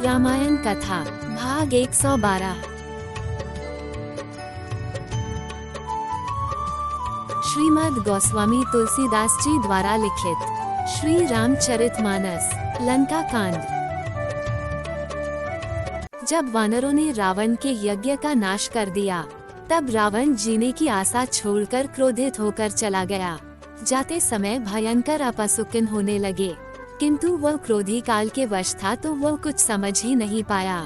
रामायण कथा भाग 112। श्रीमद् गोस्वामी तुलसीदास जी द्वारा लिखित श्री रामचरितमानस लंका कांड। जब वानरों ने रावण के यज्ञ का नाश कर दिया, तब रावण जीने की आशा छोड़कर क्रोधित होकर चला गया। जाते समय भयंकर अपसुकिन होने लगे, किंतु वह क्रोधी काल के वश था तो वह कुछ समझ ही नहीं पाया।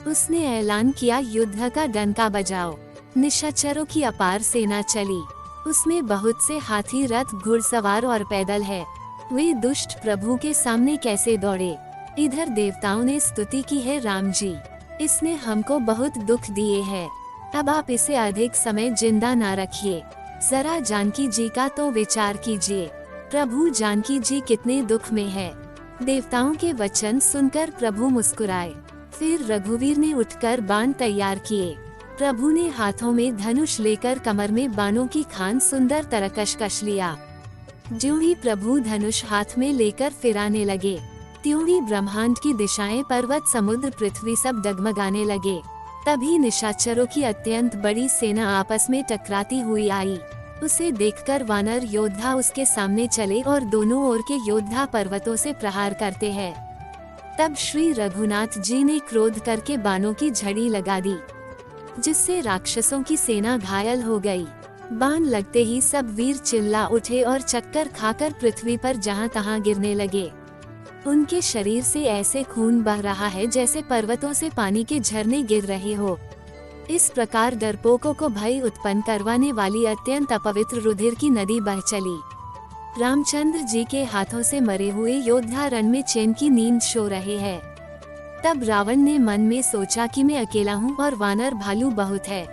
उसने ऐलान किया, युद्ध का डंका बजाओ। निशाचरों की अपार सेना चली, उसमें बहुत से हाथी, रथ, घुड़सवार और पैदल है। वे दुष्ट प्रभु के सामने कैसे दौड़े। इधर देवताओं ने स्तुति की है, राम जी इसने हमको बहुत दुख दिए हैं, अब आप इसे अधिक समय जिंदा ना रखिए। जरा जानकी जी का तो विचार कीजिए, प्रभु जानकी जी कितने दुख में है। देवताओं के वचन सुनकर प्रभु मुस्कुराए। फिर रघुवीर ने उठकर बाण तैयार किए। प्रभु ने हाथों में धनुष लेकर कमर में बाणों की खान सुंदर तरकश कस लिया। ज्यों ही प्रभु धनुष हाथ में लेकर फिराने लगे, त्यों ही ब्रह्मांड की दिशाएं, पर्वत, समुद्र, पृथ्वी सब डगमगाने लगे। तभी निशाचरों की अत्यंत बड़ी सेना आपस में टकराती हुई आई। उसे देखकर वानर योद्धा उसके सामने चले और दोनों ओर के योद्धा पर्वतों से प्रहार करते हैं। तब श्री रघुनाथ जी ने क्रोध करके बाणों की झड़ी लगा दी, जिससे राक्षसों की सेना घायल हो गई। बाण लगते ही सब वीर चिल्ला उठे और चक्कर खाकर पृथ्वी पर जहां तहां गिरने लगे। उनके शरीर से ऐसे खून बह रहा है जैसे पर्वतों से पानी के झरने गिर रहे हो। इस प्रकार डरपोकों को भय उत्पन्न करवाने वाली अत्यंत अपवित्र रुधिर की नदी बह चली। रामचंद्र जी के हाथों से मरे हुए योद्धा रण में चैन की नींद सो रहे हैं। तब रावण ने मन में सोचा कि मैं अकेला हूँ और वानर भालू बहुत है,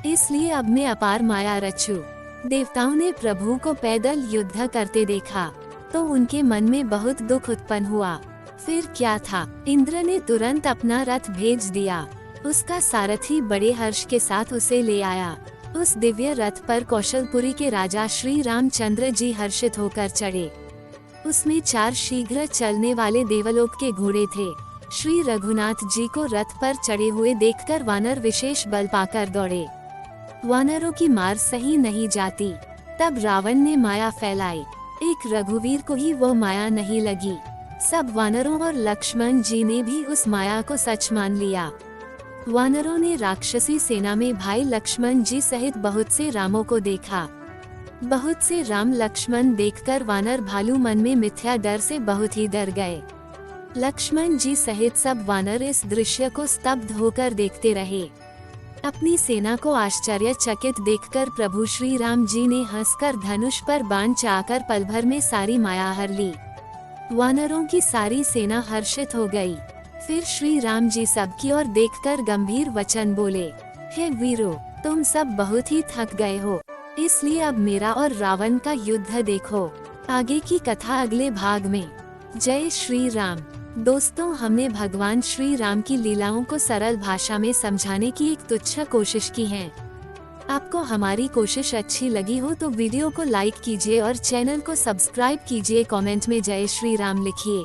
इसलिए अब मैं अपार माया रचूं। देवताओं ने प्रभु को पैदल युद्ध करते देखा तो उनके मन में बहुत दुख उत्पन्न हुआ। फिर क्या था, इंद्र ने तुरंत अपना रथ भेज दिया। उसका सारथी बड़े हर्ष के साथ उसे ले आया। उस दिव्य रथ पर कौशलपुरी के राजा श्री रामचंद्र जी हर्षित होकर चढ़े। उसमें 4 शीघ्र चलने वाले देवलोक के घोड़े थे। श्री रघुनाथ जी को रथ पर चढ़े हुए देखकर वानर विशेष बल पाकर दौड़े। वानरों की मार सही नहीं जाती। तब रावण ने माया फैलाई, एक रघुवीर को ही वो माया नहीं लगी। सब वानरों और लक्ष्मण जी ने भी उस माया को सच मान लिया। वानरों ने राक्षसी सेना में भाई लक्ष्मण जी सहित बहुत से रामों को देखा। बहुत से राम लक्ष्मण देखकर वानर भालू मन में मिथ्या डर से बहुत ही डर गए। लक्ष्मण जी सहित सब वानर इस दृश्य को स्तब्ध होकर देखते रहे। अपनी सेना को आश्चर्यचकित देखकर प्रभु श्री राम जी ने हंसकर धनुष पर बाण चाकर पल भर में सारी माया हर ली। वानरों की सारी सेना हर्षित हो गई। फिर श्री राम जी सबकी ओर देखकर गंभीर वचन बोले, हे वीरों, तुम सब बहुत ही थक गए हो, इसलिए अब मेरा और रावण का युद्ध देखो। आगे की कथा अगले भाग में। जय श्री राम। दोस्तों, हमने भगवान श्री राम की लीलाओं को सरल भाषा में समझाने की एक तुच्छ कोशिश की है। आपको हमारी कोशिश अच्छी लगी हो तो वीडियो को लाइक कीजिए और चैनल को सब्सक्राइब कीजिए। कमेंट में जय श्री राम लिखिए।